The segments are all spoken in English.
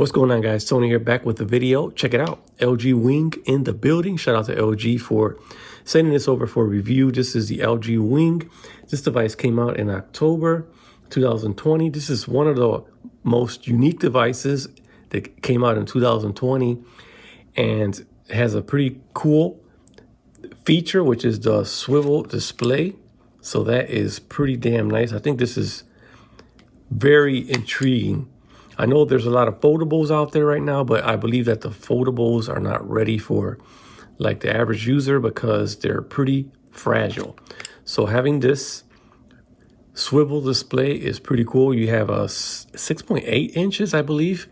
What's going on, guys? Tony here, back with the video. Check it out. LG Wing in the building. Shout out to LG for sending this over for review. This is the LG Wing. This device came out in October 2020. This is one of the most unique devices that came out in 2020 and has a pretty cool feature, which is the swivel display. So that is pretty damn nice. I think this is very intriguing. I know there's a lot of foldables out there right now, but I believe that the foldables are not ready for like the average user because they're pretty fragile. So having this swivel display is pretty cool. You have a 6.8 inches, I believe,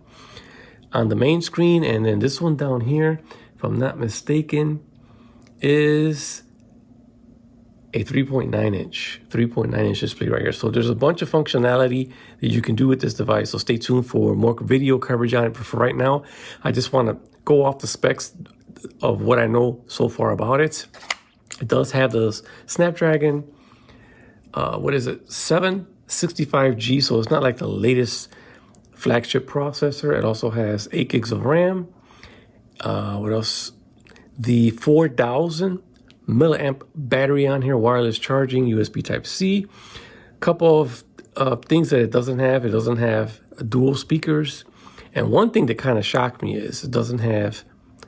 on the main screen. And then this one down here, if I'm not mistaken, is a 3.9 inch display right here. So there's a bunch of functionality that you can do with this device. So stay tuned for more video coverage on it. But for right now, I just want to go off the specs of what I know so far about it. It does have the Snapdragon, 765G. So it's not like the latest flagship processor. It also has 8 gigs of RAM. What else? The 4,000 milliamp battery on here, wireless charging, USB Type-C. Couple of things that it doesn't have dual speakers. And one thing that kind of shocked me is it doesn't have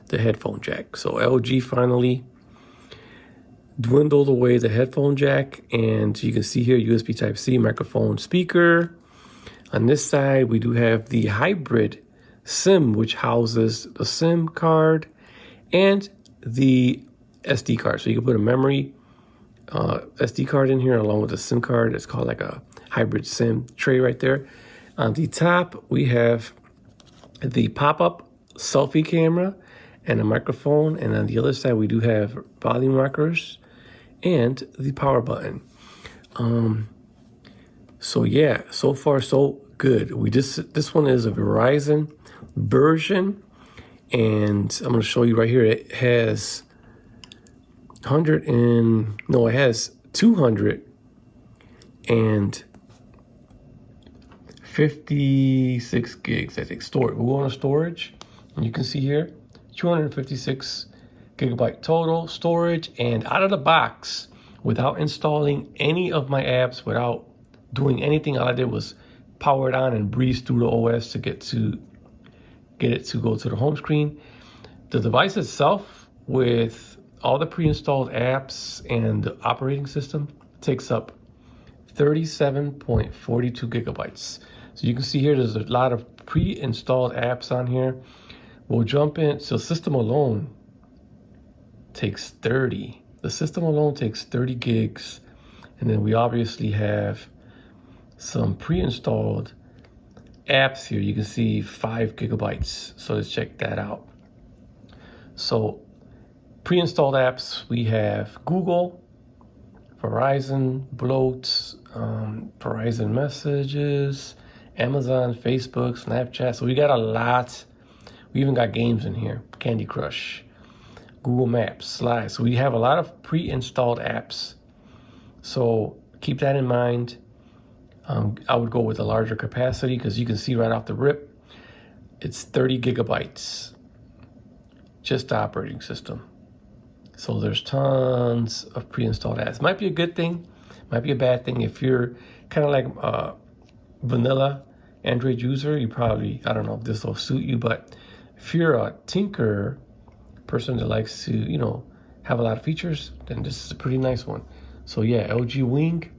the headphone jack. So LG finally dwindled away the headphone jack. And you can see here USB Type-C, microphone, speaker. On this side, we do have the hybrid SIM, which houses the SIM card and the SD card. So you can put a memory SD card in here along with a SIM card. It's called like a hybrid SIM tray right there. On the top, we have the pop-up selfie camera and a microphone. And on the other side, we do have volume rockers and the power button. So yeah, so far so good. This one is a Verizon version, and I'm going to show you right here. It has 256 gigs, I think, storage. We'll go on storage, and you can see here, 256 gigabyte total storage. And out of the box, without installing any of my apps, without doing anything, all I did was power it on and breeze through the OS to get it to go to the home screen. The device itself, with all the pre-installed apps and the operating system, takes up 37.42 gigabytes. So you can see here there's a lot of pre-installed apps on here. We'll jump in. So system alone takes 30. The system alone takes 30 gigs. And then we obviously have some pre-installed apps here. You can see 5 gigabytes. So let's check that out. So pre-installed apps, we have Google, Verizon, Bloat, Verizon Messages, Amazon, Facebook, Snapchat. So we got a lot. We even got games in here, Candy Crush, Google Maps, Slides. So we have a lot of pre-installed apps. So keep that in mind. I would go with a larger capacity because you can see right off the rip, it's 30 gigabytes, just the operating system. So there's tons of pre-installed apps. Might be a good thing, might be a bad thing. If you're kind of like a vanilla Android user, you probably, I don't know if this will suit you, but if you're a tinker person that likes to, have a lot of features, then this is a pretty nice one. So yeah, LG Wing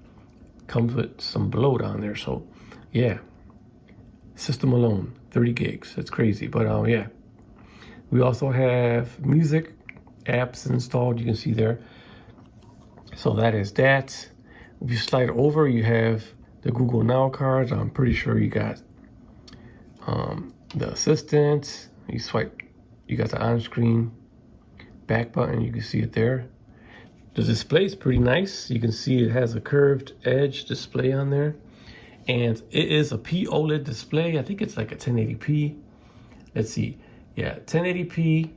comes with some bloat on there. So yeah, system alone, 30 gigs. That's crazy. But yeah, we also have music apps installed. You can see there. So that is that. If you slide over, you have the Google Now cards. I'm pretty sure you got the assistant. You swipe, you got the on-screen back button. You can see it there. The display is pretty nice. You can see it has a curved edge display on there. And it is a P-OLED display. I think it's like a 1080p. Let's see. Yeah, 1080p.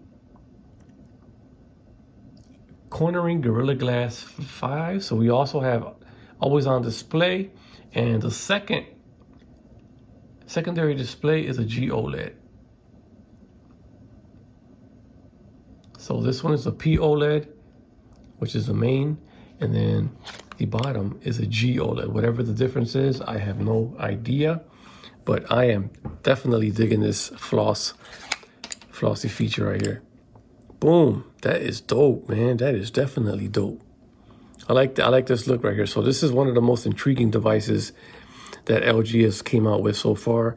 Cornering Gorilla Glass 5. So we also have always on display. And the secondary display is a G-OLED. So this one is a P-OLED, which is the main, and then the bottom is a G-OLED. Whatever the difference is, I have no idea, but I am definitely digging this flossy feature right here. Boom, that is dope, man. That is definitely dope. I like this look right here. So this is one of the most intriguing devices that LG has came out with so far.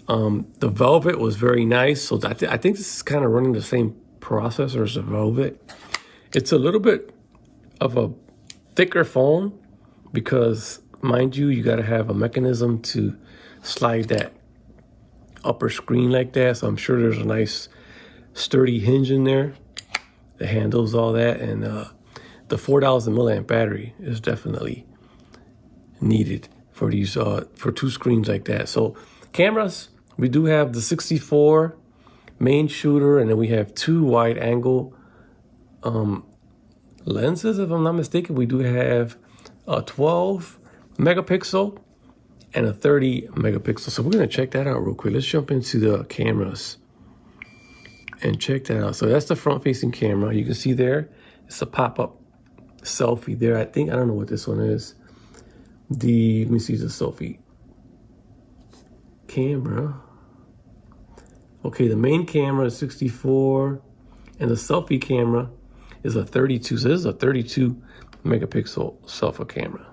The Velvet was very nice. So I think this is kind of running the same processor as the Velvet. It's a little bit of a thicker phone because, mind you, you got to have a mechanism to slide that upper screen like that. So I'm sure there's a nice sturdy hinge in there that handles all that. And the 4,000 milliamp battery is definitely needed for these for two screens like that. So cameras, we do have the 64 main shooter, and then we have two wide angle lenses, if I'm not mistaken. We do have a 12 megapixel and a 30 megapixel. So we're gonna check that out real quick. Let's jump into the cameras and check that out. So that's the front facing camera. You can see there, it's a pop-up selfie there. I don't know what this one is. Let me see the selfie camera. Okay, the main camera is 64 and the selfie camera is a 32. So this is a 32 megapixel selfie camera.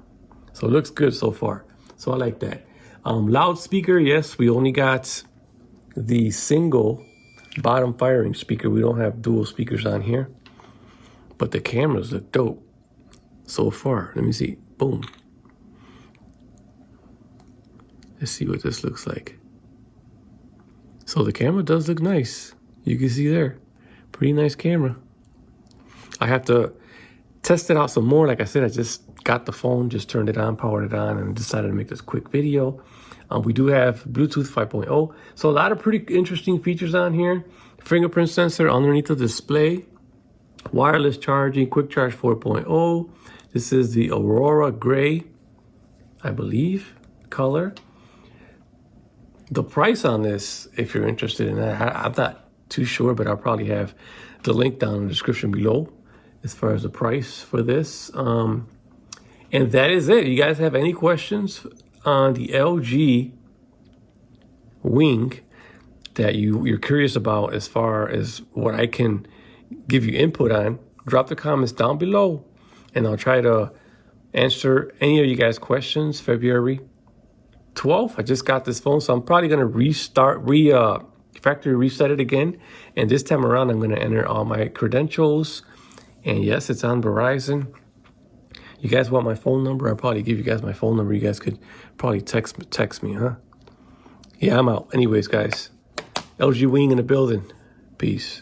So it looks good so far. So I like that. Loudspeaker, yes, we only got the single bottom firing speaker. We don't have dual speakers on here, but the cameras look dope so far. Let me see. Boom. Let's see what this looks like. So the camera does look nice. You can see there. Pretty nice camera. I have to test it out some more. Like I said, I just got the phone, just turned it on, powered it on, and decided to make this quick video. We do have Bluetooth 5.0. So a lot of pretty interesting features on here. Fingerprint sensor underneath the display. Wireless charging, quick charge 4.0. This is the Aurora Gray, I believe, color. The price on this, if you're interested in that, I'm not too sure, but I'll probably have the link down in the description below as far as the price for this. And that is it. You guys have any questions on the LG Wing that you're curious about as far as what I can give you input on, drop the comments down below and I'll try to answer any of you guys' questions. February 12th, I just got this phone, so I'm probably going to factory reset it again. And this time around, I'm going to enter all my credentials. And yes, it's on Verizon. You guys want my phone number? I'll probably give you guys my phone number. You guys could probably text me, huh? Yeah, I'm out. Anyways, guys, LG Wing in the building. Peace.